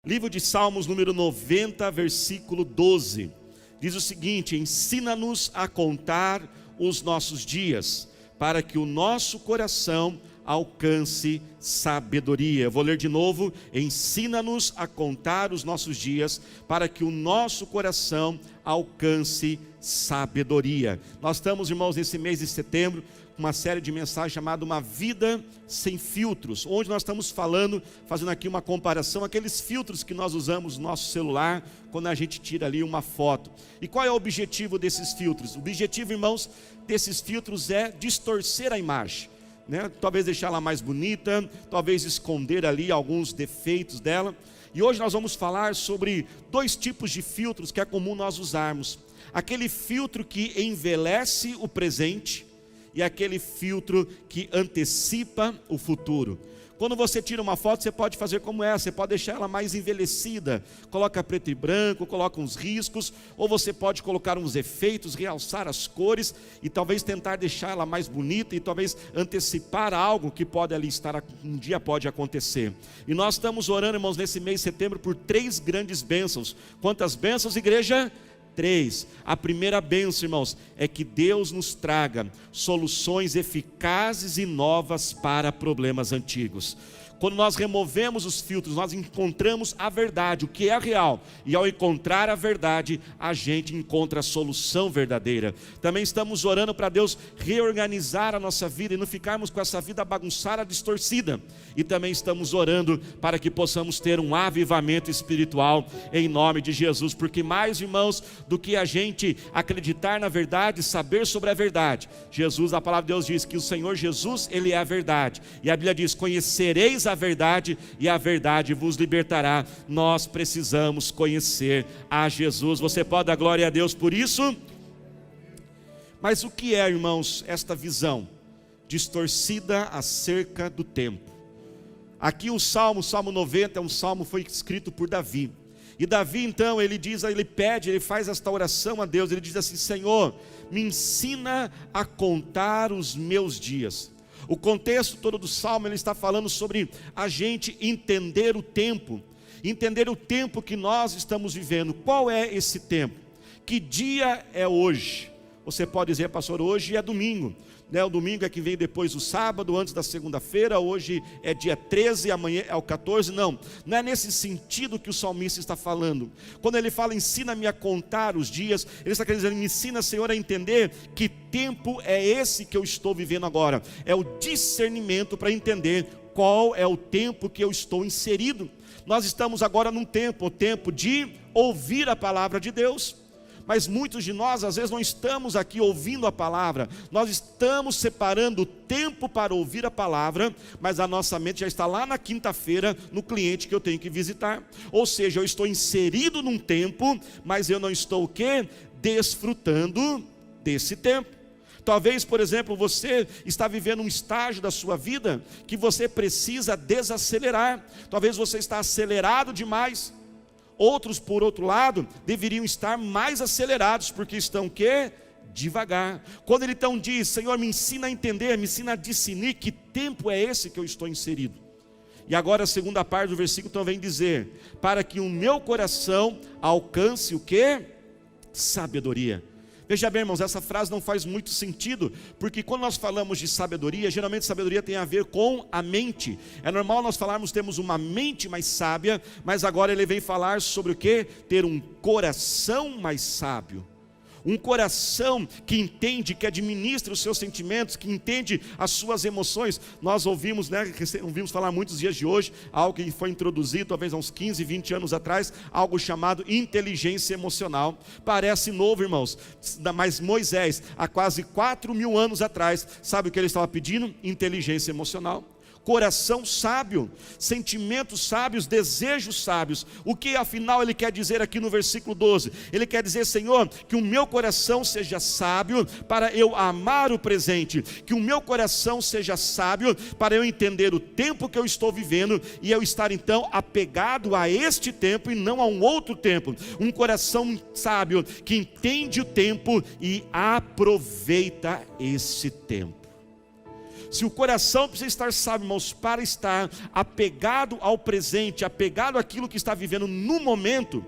Livro de Salmos, número 90, versículo 12. Diz o seguinte: ensina-nos a contar os nossos dias, para que o nosso coração alcance sabedoria. Eu vou ler de novo: ensina-nos a contar os nossos dias, para que o nosso coração alcance sabedoria. Nós estamos, irmãos, nesse mês de setembro, com uma série de mensagens chamada Uma Vida Sem Filtros, onde nós estamos falando, fazendo aqui uma comparação, aqueles filtros que nós usamos no nosso celular, quando a gente tira ali uma foto. E qual é o objetivo desses filtros? O objetivo, irmãos, desses filtros é distorcer a imagem, né? Talvez deixar ela mais bonita, talvez esconder ali alguns defeitos dela. E hoje nós vamos falar sobre dois tipos de filtros que é comum nós usarmos: aquele filtro que envelhece o presente e aquele filtro que antecipa o futuro. Quando você tira uma foto, você pode fazer como essa, você pode deixar ela mais envelhecida, coloca preto e branco, coloca uns riscos, ou você pode colocar uns efeitos, realçar as cores e talvez tentar deixar ela mais bonita e talvez antecipar algo que pode ali estar, um dia pode acontecer. E nós estamos orando, irmãos, nesse mês de setembro por 3 grandes bênçãos. Quantas bênçãos, igreja? 3. A primeira bênção, irmãos, é que Deus nos traga soluções eficazes e novas para problemas antigos. Quando nós removemos os filtros, nós encontramos a verdade, o que é real, e ao encontrar a verdade, a gente encontra a solução verdadeira. Também estamos orando para Deus reorganizar a nossa vida e não ficarmos com essa vida bagunçada, distorcida. E também estamos orando para que possamos ter um avivamento espiritual em nome de Jesus, porque mais, irmãos, do que a gente acreditar na verdade, saber sobre a verdade, Jesus, a palavra de Deus diz que o Senhor Jesus, Ele é a verdade, e a Bíblia diz: conhecereis a verdade e a verdade vos libertará. Nós precisamos conhecer a Jesus. Você pode dar glória a Deus por isso? Mas o que é, irmãos, esta visão distorcida acerca do tempo? Aqui o Salmo 90 é um salmo que foi escrito por Davi. E Davi então, ele pede, ele faz esta oração a Deus, ele diz assim: Senhor, me ensina a contar os meus dias. O contexto todo do salmo, ele está falando sobre a gente entender o tempo que nós estamos vivendo. Qual é esse tempo? Que dia é hoje? Você pode dizer: pastor, hoje é domingo, né? O domingo é que vem depois do sábado, antes da segunda-feira. Hoje é dia 13, amanhã é o 14. Não é nesse sentido que o salmista está falando. Quando ele fala ensina-me a contar os dias, ele está querendo dizer: me ensina, Senhor, a entender que tempo é esse que eu estou vivendo agora. É o discernimento para entender qual é o tempo que eu estou inserido. Nós estamos agora num tempo, o tempo de ouvir a palavra de Deus. Mas muitos de nós, às vezes, não estamos aqui ouvindo a palavra. Nós estamos separando o tempo para ouvir a palavra, mas a nossa mente já está lá na quinta-feira, no cliente que eu tenho que visitar. Ou seja, eu estou inserido num tempo, mas eu não estou o quê? Desfrutando desse tempo. Talvez, por exemplo, você está vivendo um estágio da sua vida que você precisa desacelerar. Talvez você está acelerado demais. Outros, por outro lado, deveriam estar mais acelerados, porque estão o quê? Devagar. Quando ele então diz: Senhor, me ensina a entender, me ensina a discernir que tempo é esse que eu estou inserido. E agora a segunda parte do versículo então vem dizer: para que o meu coração alcance o quê? Sabedoria. Veja bem, irmãos, essa frase não faz muito sentido, porque quando nós falamos de sabedoria, geralmente sabedoria tem a ver com a mente. É normal nós falarmos, temos uma mente mais sábia, mas agora ele vem falar sobre o quê? Ter um coração mais sábio. Um coração que entende, que administra os seus sentimentos, que entende as suas emoções. Nós ouvimos falar muitos dias de hoje, algo que foi introduzido talvez há uns 15, 20 anos atrás, algo chamado inteligência emocional. Parece novo, irmãos, mas Moisés, há quase 4.000 anos atrás, sabe o que ele estava pedindo? Inteligência emocional. Coração sábio, sentimentos sábios, desejos sábios. O que afinal ele quer dizer aqui no versículo 12? Ele quer dizer: Senhor, que o meu coração seja sábio para eu amar o presente, que o meu coração seja sábio para eu entender o tempo que eu estou vivendo e eu estar então apegado a este tempo e não a um outro tempo. Um coração sábio que entende o tempo e aproveita esse tempo. Se o coração precisa estar sábio, irmãos, para estar apegado ao presente, apegado àquilo que está vivendo no momento,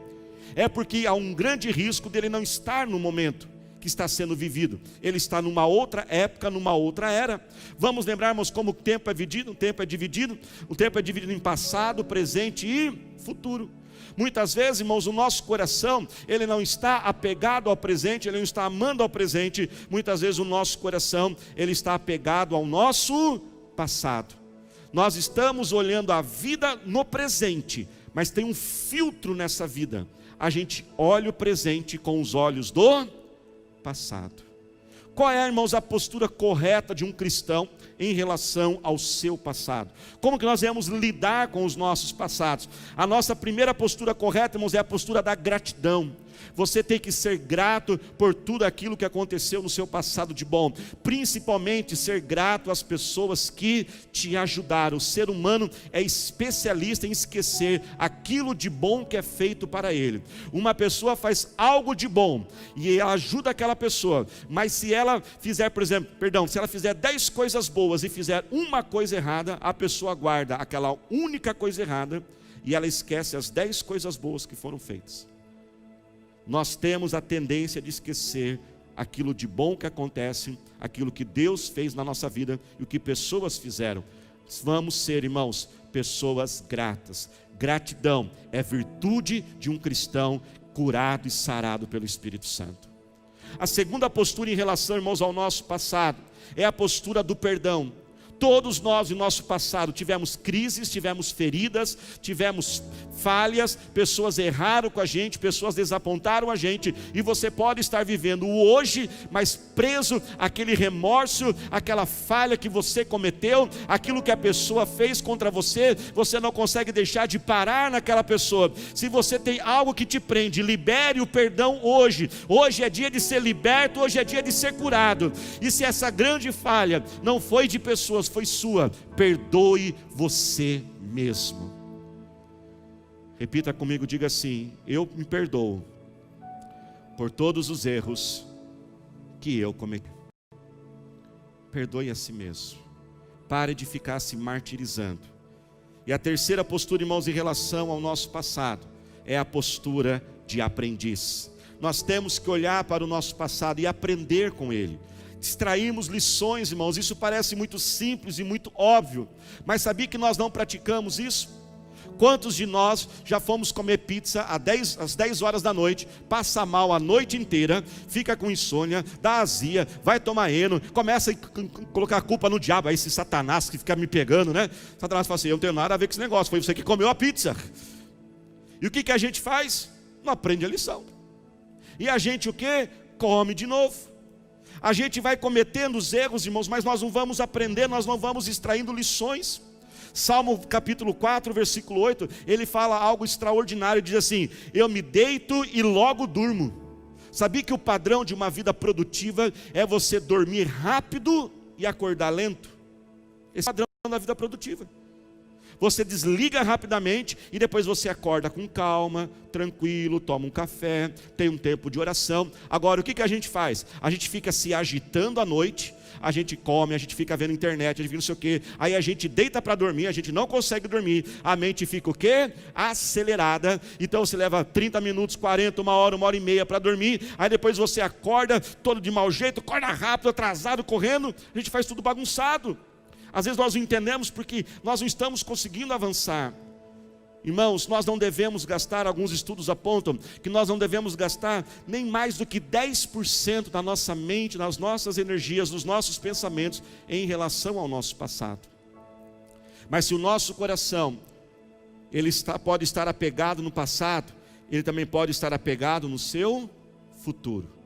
é porque há um grande risco dele não estar no momento que está sendo vivido. Ele está numa outra época, numa outra era. Vamos lembrarmos como o tempo é dividido. O tempo é dividido em passado, presente e futuro. Muitas vezes, irmãos, o nosso coração, ele não está apegado ao presente, ele não está amando ao presente. Muitas vezes o nosso coração, ele está apegado ao nosso passado. Nós estamos olhando a vida no presente, mas tem um filtro nessa vida. A gente olha o presente com os olhos do passado. Qual é, irmãos, a postura correta de um cristão em relação ao seu passado? Como que nós devemos lidar com os nossos passados? A nossa primeira postura correta, irmãos, é a postura da gratidão. Você tem que ser grato por tudo aquilo que aconteceu no seu passado de bom, principalmente ser grato às pessoas que te ajudaram. O ser humano é especialista em esquecer aquilo de bom que é feito para ele. Uma pessoa faz algo de bom e ela ajuda aquela pessoa, mas se ela fizer, se ela fizer 10 coisas boas e fizer uma coisa errada, a pessoa guarda aquela única coisa errada e ela esquece as 10 coisas boas que foram feitas. Nós temos a tendência de esquecer aquilo de bom que acontece, aquilo que Deus fez na nossa vida e o que pessoas fizeram. Vamos ser, irmãos, pessoas gratas. Gratidão é virtude de um cristão curado e sarado pelo Espírito Santo. A segunda postura em relação, irmãos, ao nosso passado é a postura do perdão. Todos nós, em nosso passado, tivemos crises, tivemos feridas, tivemos falhas, pessoas erraram com a gente, pessoas desapontaram a gente, e você pode estar vivendo o hoje, mas preso àquele remorso, àquela falha que você cometeu, aquilo que a pessoa fez contra você, você não consegue deixar de parar naquela pessoa. Se você tem algo que te prende, libere o perdão hoje. Hoje é dia de ser liberto, hoje é dia de ser curado. E se essa grande falha não foi de pessoas, foi sua, perdoe você mesmo. Repita comigo, diga assim: eu me perdoo por todos os erros que eu cometi. Perdoe a si mesmo. Pare de ficar se martirizando. E a terceira postura, irmãos, em relação ao nosso passado, é a postura de aprendiz. Nós temos que olhar para o nosso passado e aprender com ele. Extraímos lições, irmãos. Isso parece muito simples e muito óbvio, mas sabia que nós não praticamos isso? Quantos de nós já fomos comer pizza às 10 horas da noite, passa mal a noite inteira, fica com insônia, dá azia, vai tomar eno, começa a colocar a culpa no diabo, aí esse Satanás que fica me pegando, né? Satanás fala assim: eu não tenho nada a ver com esse negócio, foi você que comeu a pizza. E o que a gente faz? Não aprende a lição. E a gente o quê? Come de novo. A gente vai cometendo os erros, irmãos, mas nós não vamos aprender, nós não vamos extraindo lições. Salmo capítulo 4, versículo 8, ele fala algo extraordinário, diz assim: eu me deito e logo durmo. Sabia que o padrão de uma vida produtiva é você dormir rápido e acordar lento? Esse é o padrão da vida produtiva. Você desliga rapidamente e depois você acorda com calma, tranquilo, toma um café, tem um tempo de oração. Agora, o que a gente faz? A gente fica se agitando à noite, a gente come, a gente fica vendo internet, a gente fica não sei o quê, aí a gente deita para dormir, a gente não consegue dormir, a mente fica o quê? Acelerada. Então você leva 30 minutos, 40, 1 e meia para dormir, aí depois você acorda todo de mau jeito, acorda rápido, atrasado, correndo, a gente faz tudo bagunçado. Às vezes nós não entendemos porque nós não estamos conseguindo avançar. Irmãos, nós não devemos gastar, alguns estudos apontam, que nós não devemos gastar nem mais do que 10% da nossa mente, das nossas energias, dos nossos pensamentos em relação ao nosso passado. Mas se o nosso coração, pode estar apegado no passado, ele também pode estar apegado no seu futuro.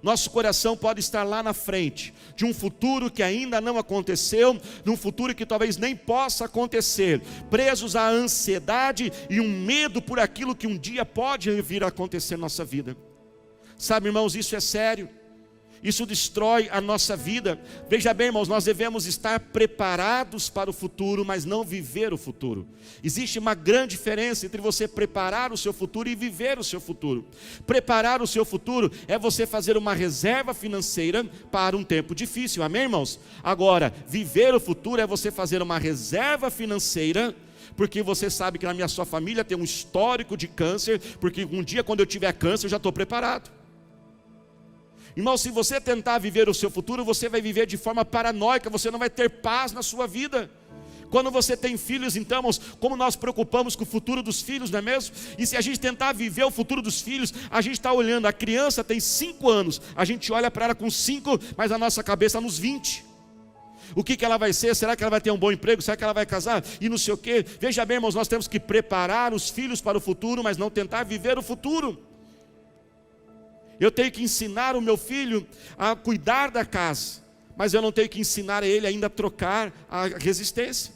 Nosso coração pode estar lá na frente, de um futuro que ainda não aconteceu, de um futuro que talvez nem possa acontecer, presos à ansiedade e um medo por aquilo que um dia pode vir a acontecer na nossa vida. Sabe, irmãos, isso é sério. Isso destrói a nossa vida. Veja bem, irmãos, nós devemos estar preparados para o futuro, mas não viver o futuro. Existe uma grande diferença entre você preparar o seu futuro e viver o seu futuro. Preparar o seu futuro é você fazer uma reserva financeira para um tempo difícil, amém, irmãos? Agora, viver o futuro é você fazer uma reserva financeira, porque você sabe que na sua família tem um histórico de câncer, porque um dia quando eu tiver câncer eu já estou preparado. Irmão, se você tentar viver o seu futuro, você vai viver de forma paranoica, você não vai ter paz na sua vida. Quando você tem filhos, então, irmãos, como nós preocupamos com o futuro dos filhos, não é mesmo? E se a gente tentar viver o futuro dos filhos, a gente está olhando, a criança tem 5 anos, a gente olha para ela com 5, mas a nossa cabeça nos 20. O que ela vai ser? Será que ela vai ter um bom emprego? Será que ela vai casar? E não sei o quê. Veja bem, irmãos, nós temos que preparar os filhos para o futuro, mas não tentar viver o futuro. Eu tenho que ensinar o meu filho a cuidar da casa, mas eu não tenho que ensinar ele ainda a trocar a resistência.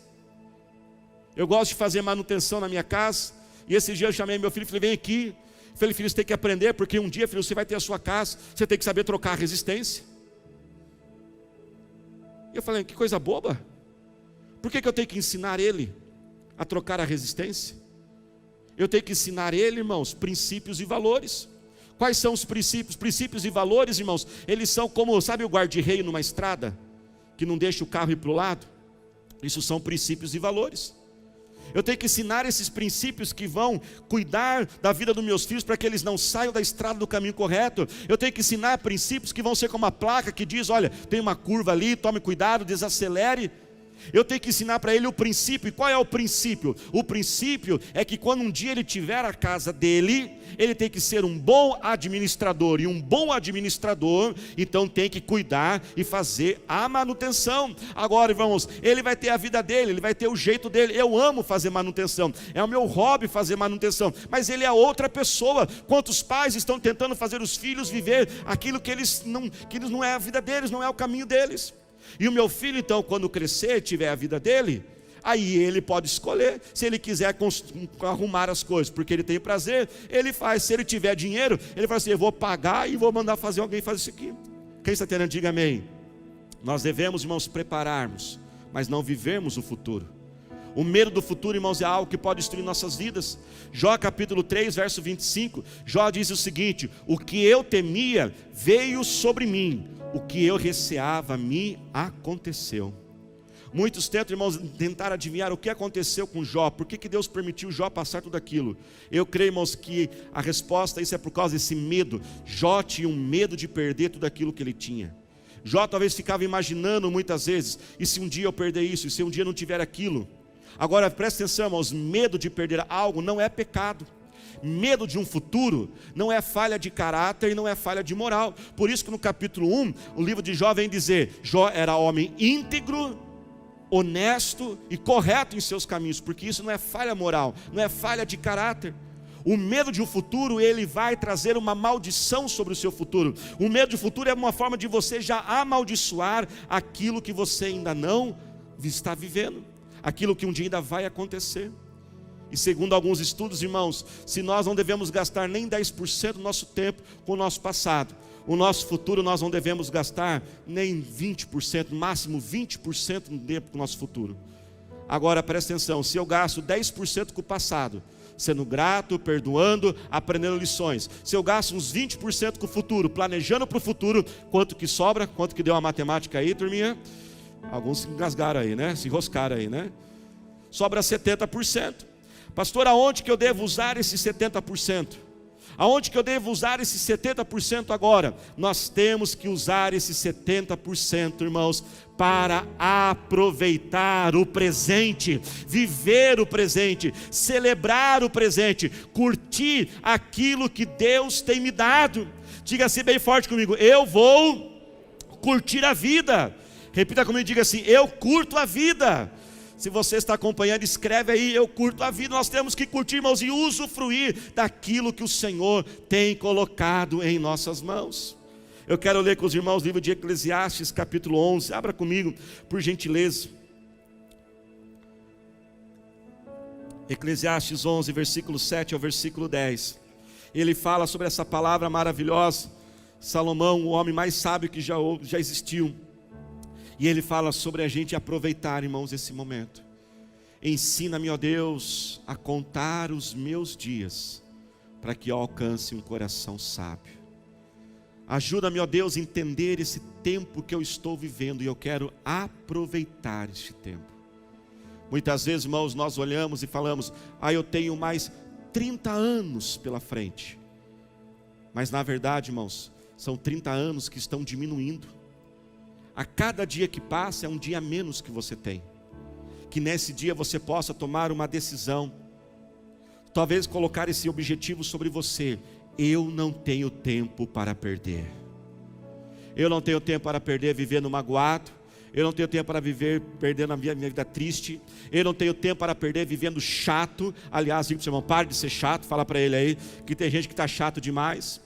Eu gosto de fazer manutenção na minha casa, e esse dia eu chamei meu filho e falei, vem aqui. Falei, filho, você tem que aprender, porque um dia, filho, você vai ter a sua casa, você tem que saber trocar a resistência. E eu falei, que coisa boba. Por que eu tenho que ensinar ele a trocar a resistência? Eu tenho que ensinar ele, irmãos, princípios e valores. Quais são os princípios? Princípios e valores, irmãos, eles são como, sabe o guarda-reio numa estrada, que não deixa o carro ir para o lado? Isso são princípios e valores. Eu tenho que ensinar esses princípios que vão cuidar da vida dos meus filhos, para que eles não saiam da estrada do caminho correto. Eu tenho que ensinar princípios que vão ser como uma placa que diz, olha, tem uma curva ali, tome cuidado, desacelere. Eu tenho que ensinar para ele o princípio. E qual é o princípio? O princípio é que quando um dia ele tiver a casa dele, ele tem que ser um bom administrador. E um bom administrador, então tem que cuidar e fazer a manutenção. Agora, irmãos, ele vai ter a vida dele, ele vai ter o jeito dele. Eu amo fazer manutenção, é o meu hobby fazer manutenção. Mas ele é outra pessoa. Quantos pais estão tentando fazer os filhos viver aquilo que eles não é a vida deles, não é o caminho deles. E o meu filho, então, quando crescer, tiver a vida dele, aí ele pode escolher. Se ele quiser arrumar as coisas, porque ele tem prazer, ele faz. Se ele tiver dinheiro, ele fala assim, eu vou pagar e vou mandar fazer alguém fazer isso aqui. Quem está entendendo, diga amém. Nós devemos, irmãos, prepararmos, mas não vivemos o futuro. O medo do futuro, irmãos, é algo que pode destruir nossas vidas. Jó capítulo 3, verso 25, Jó diz o seguinte, o que eu temia veio sobre mim, o que eu receava me aconteceu. Muitos tentam, irmãos, tentar adivinhar o que aconteceu com Jó. Por que Deus permitiu Jó passar tudo aquilo? Eu creio, irmãos, que a resposta a isso é por causa desse medo. Jó tinha um medo de perder tudo aquilo que ele tinha. Jó talvez ficava imaginando muitas vezes, e se um dia eu perder isso, e se um dia não tiver aquilo? Agora presta atenção, irmãos, medo de perder algo não é pecado. Medo de um futuro não é falha de caráter e não é falha de moral. Por isso que no capítulo 1, o livro de Jó vem dizer, Jó era homem íntegro, honesto e correto em seus caminhos, porque isso não é falha moral, não é falha de caráter. O medo de um futuro, ele vai trazer uma maldição sobre o seu futuro. O medo de futuro é uma forma de você já amaldiçoar aquilo que você ainda não está vivendo, aquilo que um dia ainda vai acontecer. E segundo alguns estudos, irmãos, se nós não devemos gastar nem 10% do nosso tempo com o nosso passado, o nosso futuro nós não devemos gastar nem 20%, no máximo 20% do tempo com o nosso futuro. Agora presta atenção, se eu gasto 10% com o passado, sendo grato, perdoando, aprendendo lições, se eu gasto uns 20% com o futuro, planejando para o futuro, quanto que sobra? Quanto que deu a matemática aí, turminha? Alguns se engasgaram aí, né? Se enroscaram aí, né? Sobra 70%. Pastor, aonde que eu devo usar esses 70%? Aonde que eu devo usar esses 70% agora? Nós temos que usar esses 70%, irmãos, para aproveitar o presente, viver o presente, celebrar o presente, curtir aquilo que Deus tem me dado. Diga assim bem forte comigo, eu vou curtir a vida. Repita comigo, diga assim, eu curto a vida. Se você está acompanhando, escreve aí, eu curto a vida. Nós temos que curtir, irmãos, e usufruir daquilo que o Senhor tem colocado em nossas mãos. Eu quero ler com os irmãos o livro de Eclesiastes, capítulo 11. Abra comigo, por gentileza. Eclesiastes 11, versículo 7 ao versículo 10. Ele fala sobre essa palavra maravilhosa. Salomão, o homem mais sábio que já existiu, e ele fala sobre a gente aproveitar, irmãos, esse momento. Ensina-me, ó Deus, a contar os meus dias, para que eu alcance um coração sábio. Ajuda-me, ó Deus, a entender esse tempo que eu estou vivendo, e eu quero aproveitar este tempo. Muitas vezes, irmãos, nós olhamos e falamos: eu tenho mais 30 anos pela frente. Mas na verdade, irmãos, são 30 anos que estão diminuindo. A cada dia que passa é um dia a menos que você tem. Que nesse dia você possa tomar uma decisão, talvez colocar esse objetivo sobre você: eu não tenho tempo para perder. Eu não tenho tempo para perder vivendo magoado. Eu não tenho tempo para viver perdendo a minha vida triste. Eu não tenho tempo para perder vivendo chato. Aliás, digo para o seu irmão: pare de ser chato. Fala para ele aí que tem gente que está chato demais.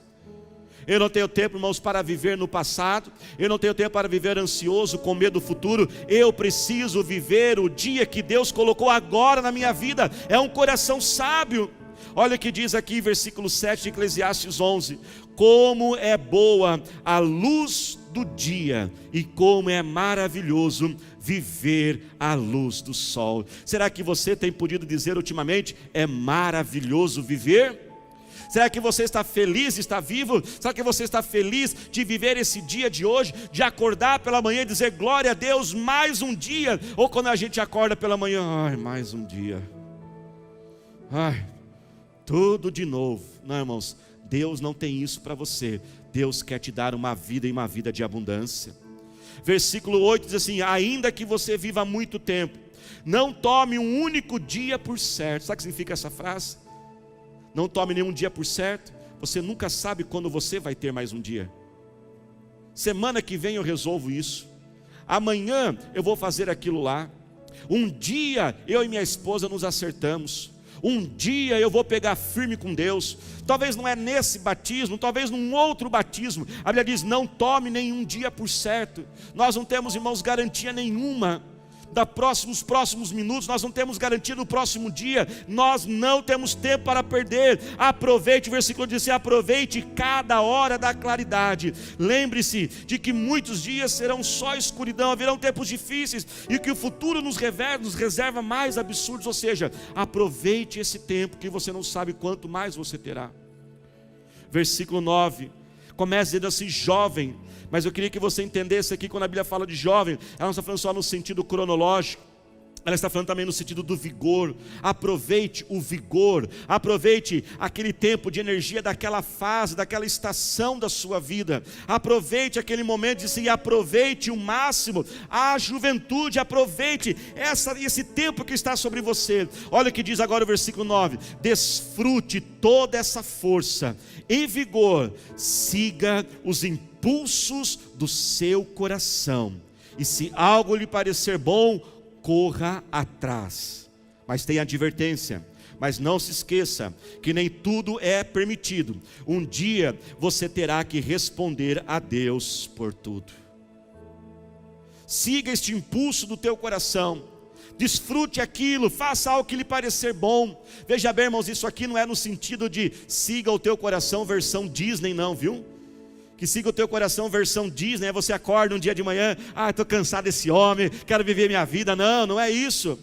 Eu não tenho tempo, irmãos, para viver no passado. Eu não tenho tempo para viver ansioso, com medo do futuro. Eu preciso viver o dia que Deus colocou agora na minha vida. É um coração sábio. Olha o que diz aqui, versículo 7 de Eclesiastes 11: como é boa a luz do dia, e como é maravilhoso viver à luz do sol. Será que você tem podido dizer ultimamente: é maravilhoso viver? Será que você está feliz de estar vivo? Será que você está feliz de viver esse dia de hoje? De acordar pela manhã e dizer: glória a Deus, mais um dia? Ou quando a gente acorda pela manhã: mais um dia, tudo de novo. Não, irmãos, Deus não tem isso para você. Deus quer te dar uma vida, e uma vida de abundância. Versículo 8 diz assim: ainda que você viva muito tempo, não tome um único dia por certo. Sabe o que significa essa frase? Não tome nenhum dia por certo. Você nunca sabe quando você vai ter mais um dia. Semana que vem eu resolvo isso. Amanhã eu vou fazer aquilo lá. Um dia eu e minha esposa nos acertamos. Um dia eu vou pegar firme com Deus. Talvez não é nesse batismo, talvez num outro batismo. A Bíblia diz: não tome nenhum dia por certo. Nós não temos, irmãos, garantia nenhuma dos próximos minutos. Nós não temos garantia do próximo dia. Nós não temos tempo para perder. Aproveite, o versículo diz assim: aproveite cada hora da claridade. Lembre-se de que muitos dias serão só escuridão, haverão tempos difíceis, e que o futuro nos reserva mais absurdos. Ou seja, aproveite esse tempo, que você não sabe quanto mais você terá. Versículo 9 começa dizendo assim: jovem. Mas eu queria que você entendesse aqui, quando a Bíblia fala de jovem, ela não está falando só no sentido cronológico, ela está falando também no sentido do vigor. Aproveite o vigor, aproveite aquele tempo de energia daquela fase, daquela estação da sua vida. Aproveite aquele momento e aproveite o máximo a juventude. Aproveite esse tempo que está sobre você. Olha o que diz agora o versículo 9: desfrute toda essa força e vigor, siga os impulsos do seu coração, e se algo lhe parecer bom, corra atrás. Mas tem advertência: mas não se esqueça que nem tudo é permitido. Um dia você terá que responder a Deus por tudo. Siga este impulso do teu coração, desfrute aquilo, faça algo que lhe parecer bom. Veja bem, irmãos, isso aqui não é no sentido de siga o teu coração versão Disney, não, viu? Que siga o teu coração versão Disney, você acorda um dia de manhã: estou cansado desse homem, quero viver minha vida. Não, não é isso.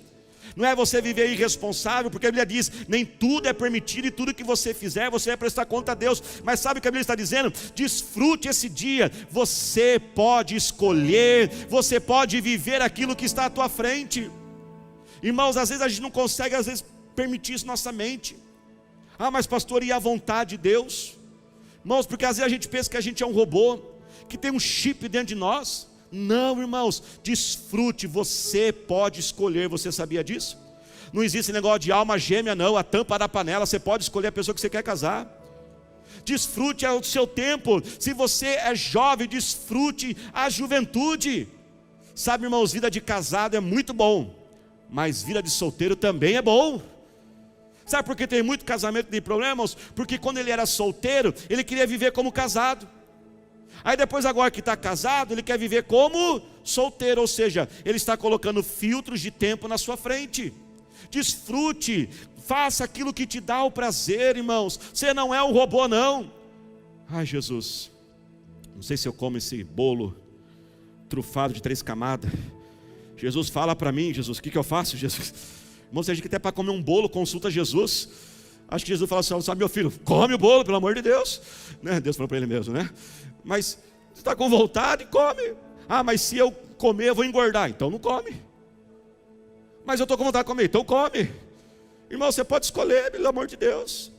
Não é você viver irresponsável, porque a Bíblia diz: nem tudo é permitido, e tudo que você fizer, você vai prestar conta a Deus. Mas sabe o que a Bíblia está dizendo? Desfrute esse dia. Você pode escolher, você pode viver aquilo que está à tua frente. Irmãos, às vezes a gente não consegue, às vezes, permitir isso na nossa mente. Mas pastor, e a vontade de Deus? Irmãos, porque às vezes a gente pensa que a gente é um robô, que tem um chip dentro de nós. Não, irmãos, desfrute, você pode escolher. Você sabia disso? Não existe negócio de alma gêmea, não, a tampa da panela. Você pode escolher a pessoa que você quer casar. Desfrute o seu tempo. Se você é jovem, desfrute a juventude. Sabe, irmãos, vida de casado é muito bom, mas vida de solteiro também é bom. Sabe por que tem muito casamento que tem problemas? Porque quando ele era solteiro, ele queria viver como casado. Aí depois, agora que está casado, ele quer viver como solteiro. Ou seja, ele está colocando filtros de tempo na sua frente. Desfrute, faça aquilo que te dá o prazer, irmãos. Você não é um robô, não. Ai, Jesus, Não sei se eu como esse bolo trufado de 3 camadas. Jesus fala para mim, Jesus, o que eu faço, Jesus? Irmão, se a gente até para comer um bolo, consulta Jesus. Acho que Jesus fala assim, sabe, meu filho, come o bolo, pelo amor de Deus. Né? Deus falou para ele mesmo, né? Mas você está com vontade, come. Ah, mas se eu comer, eu vou engordar. Então não come. Mas eu estou com vontade de comer, então come. Irmão, você pode escolher, pelo amor de Deus.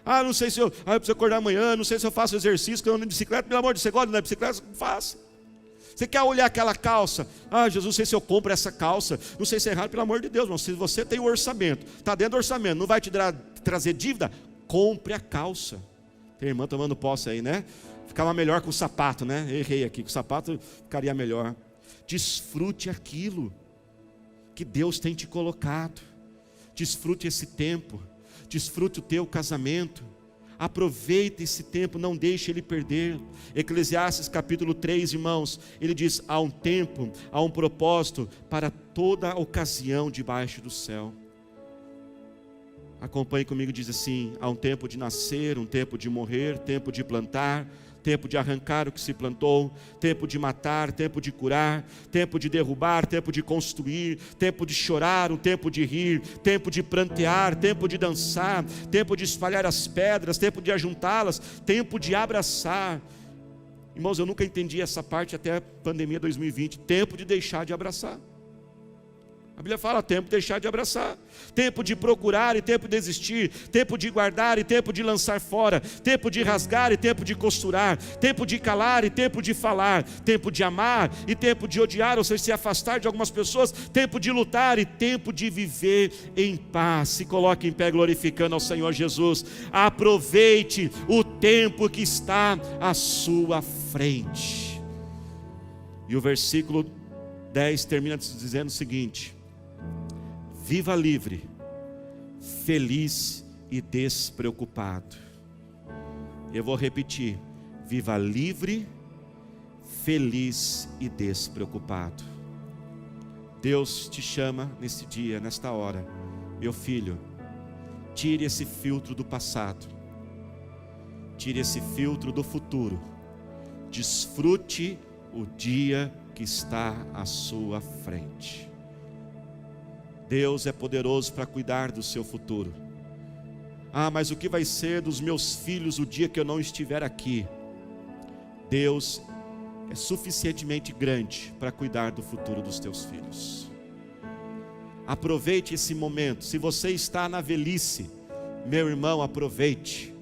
Ah, não sei se eu preciso acordar amanhã, não sei se eu faço exercício, que eu ando de bicicleta. Pelo amor de Deus, você gosta de andar de bicicleta? Faça. Você quer olhar aquela calça? Ah, Jesus, não sei se eu compro essa calça, não sei se é errado, pelo amor de Deus, irmão. Se você tem o orçamento, está dentro do orçamento, não vai te trazer dívida, compre a calça. Tem irmã tomando posse aí, né? Ficava melhor com o sapato, né? Errei aqui, com o sapato ficaria melhor. Desfrute aquilo que Deus tem te colocado. Desfrute esse tempo. Desfrute o teu casamento. Aproveite esse tempo, não deixe ele perder. Eclesiastes capítulo 3, irmãos, ele diz, há um tempo, há um propósito para toda ocasião debaixo do céu. Acompanhe comigo, diz assim, há um tempo de nascer, um tempo de morrer, tempo de plantar, tempo de arrancar o que se plantou, tempo de matar, tempo de curar, tempo de derrubar, tempo de construir, tempo de chorar, um tempo de rir, tempo de prantear, tempo de dançar, tempo de espalhar as pedras, tempo de ajuntá-las, tempo de abraçar. Irmãos, eu nunca entendi essa parte até a pandemia 2020, tempo de deixar de abraçar. A Bíblia fala, tempo de deixar de abraçar, tempo de procurar e tempo de desistir, tempo de guardar e tempo de lançar fora, tempo de rasgar e tempo de costurar, tempo de calar e tempo de falar, tempo de amar e tempo de odiar, ou seja, se afastar de algumas pessoas, tempo de lutar e tempo de viver em paz. Se coloque em pé glorificando ao Senhor Jesus. Aproveite o tempo que está à sua frente. E o versículo 10 termina dizendo o seguinte: viva livre, feliz e despreocupado. Eu vou repetir: viva livre, feliz e despreocupado. Deus te chama nesse dia, nesta hora. Meu filho, tire esse filtro do passado, tire esse filtro do futuro. Desfrute o dia que está à sua frente. Deus é poderoso para cuidar do seu futuro. Ah, mas o que vai ser dos meus filhos o dia que eu não estiver aqui? Deus é suficientemente grande para cuidar do futuro dos teus filhos. Aproveite esse momento. Se você está na velhice, meu irmão, aproveite.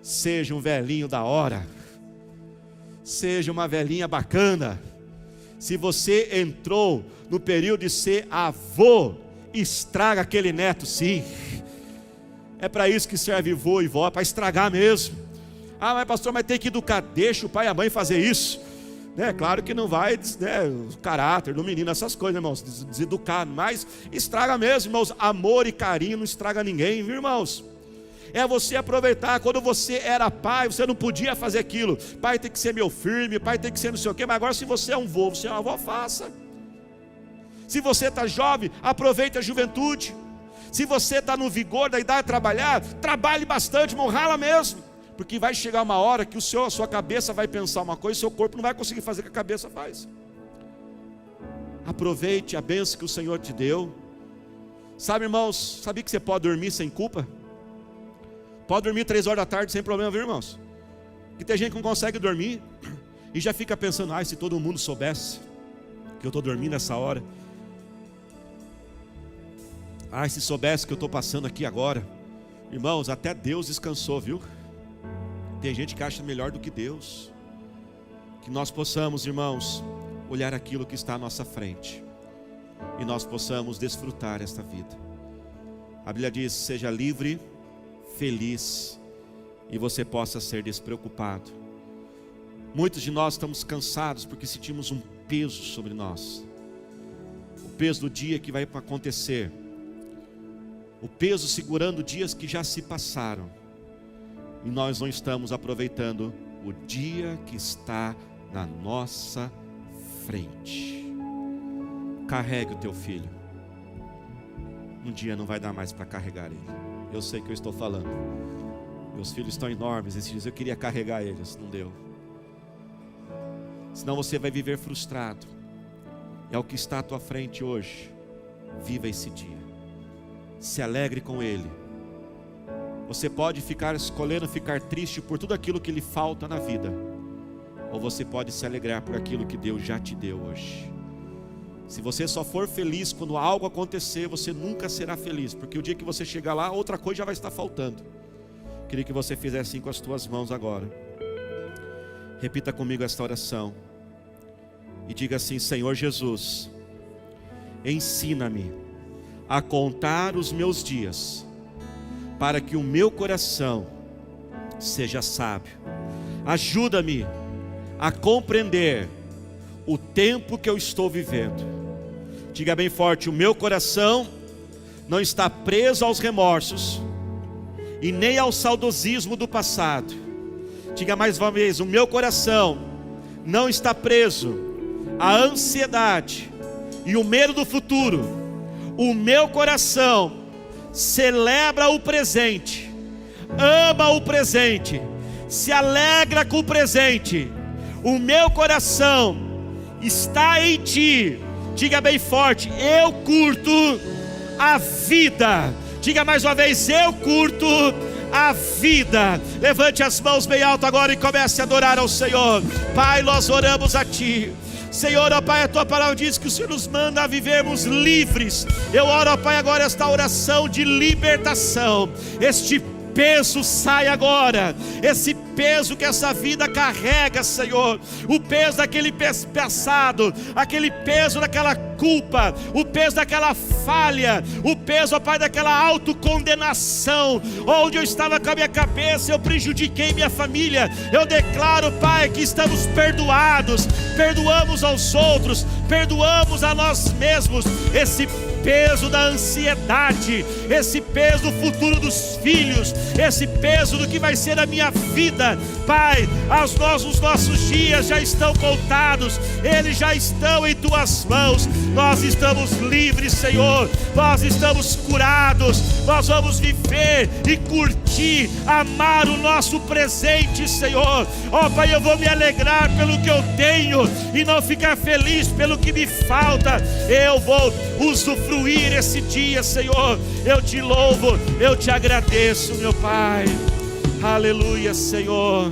Seja um velhinho da hora, seja uma velhinha bacana. Se você entrou no período de ser avô, estraga aquele neto, sim. É para isso que serve vô e vó, para estragar mesmo. Ah, mas pastor, mas tem que educar. Deixa o pai e a mãe fazer isso, né? Claro que não vai, né, o caráter do menino, essas coisas, irmãos, deseducar, mas estraga mesmo, irmãos. Amor e carinho não estraga ninguém, viu, irmãos? É você aproveitar. Quando você era pai, você não podia fazer aquilo. Pai tem que ser meu firme, pai tem que ser não sei o quê. Mas agora, se você é um vô, você é uma avó, faça. Se você está jovem, aproveite a juventude. Se você está no vigor da idade de trabalhar, trabalhe bastante, irmão, rala mesmo. Porque vai chegar uma hora que a sua cabeça vai pensar uma coisa e o seu corpo não vai conseguir fazer o que a cabeça faz. Aproveite a bênção que o Senhor te deu. Sabe, irmãos, sabia que você pode dormir sem culpa? Pode dormir 3 horas da tarde sem problema, viu, irmãos? Que tem gente que não consegue dormir e já fica pensando, se todo mundo soubesse que eu estou dormindo nessa hora. Se soubesse que eu estou passando aqui agora. Irmãos, até Deus descansou, viu? Tem gente que acha melhor do que Deus. Que nós possamos, irmãos, olhar aquilo que está à nossa frente e nós possamos desfrutar esta vida. A Bíblia diz, seja livre, feliz, e você possa ser despreocupado. Muitos de nós estamos cansados porque sentimos um peso sobre nós, o peso do dia que vai acontecer, o peso segurando dias que já se passaram, e nós não estamos aproveitando o dia que está na nossa frente. Carregue o teu filho. Um dia não vai dar mais para carregar ele. Eu sei que eu estou falando. Meus filhos estão enormes. Esses dias eu queria carregar eles, não deu. senão você vai viver frustrado. É o que está à tua frente hoje. Viva esse dia, se alegre com ele. Você pode escolhendo ficar triste por tudo aquilo que lhe falta na vida, ou você pode se alegrar por aquilo que Deus já te deu hoje. Se você só for feliz quando algo acontecer, você nunca será feliz, porque o dia que você chegar lá, outra coisa já vai estar faltando. Queria que você fizesse assim com as tuas mãos agora. Repita comigo esta oração e diga assim: Senhor Jesus, ensina-me a contar os meus dias, para que o meu coração seja sábio. Ajuda-me a compreender o tempo que eu estou vivendo. Diga bem forte: o meu coração não está preso aos remorsos e nem ao saudosismo do passado. Diga mais uma vez: o meu coração não está preso à ansiedade e o medo do futuro. O meu coração celebra o presente, ama o presente, se alegra com o presente. O meu coração está em ti. Diga bem forte: eu curto a vida. Diga mais uma vez: eu curto a vida. Levante as mãos bem alto agora e comece a adorar ao Senhor. Pai, nós oramos a ti. Senhor, ó Pai, a tua palavra diz que o Senhor nos manda a vivermos livres. Eu oro, ó Pai, agora esta oração de libertação. Este peso sai agora, esse peso que essa vida carrega, Senhor, o peso daquele passado, aquele peso daquela culpa, o peso daquela falha, o peso, ó Pai, daquela autocondenação, onde eu estava com a minha cabeça, eu prejudiquei minha família. Eu declaro, Pai, que estamos perdoados, perdoamos aos outros, perdoamos a nós mesmos. Esse peso da ansiedade, esse peso do futuro dos filhos, esse peso do que vai ser a minha vida, Pai, os nossos dias já estão contados, eles já estão em tuas mãos. Nós estamos livres, Senhor, nós estamos curados, nós vamos viver e curtir, amar o nosso presente, Senhor. Ó Pai, eu vou me alegrar pelo que eu tenho e não ficar feliz pelo que me falta. Eu vou usufruir esse dia, Senhor. Eu te louvo, eu te agradeço, meu Pai. Aleluia, Senhor.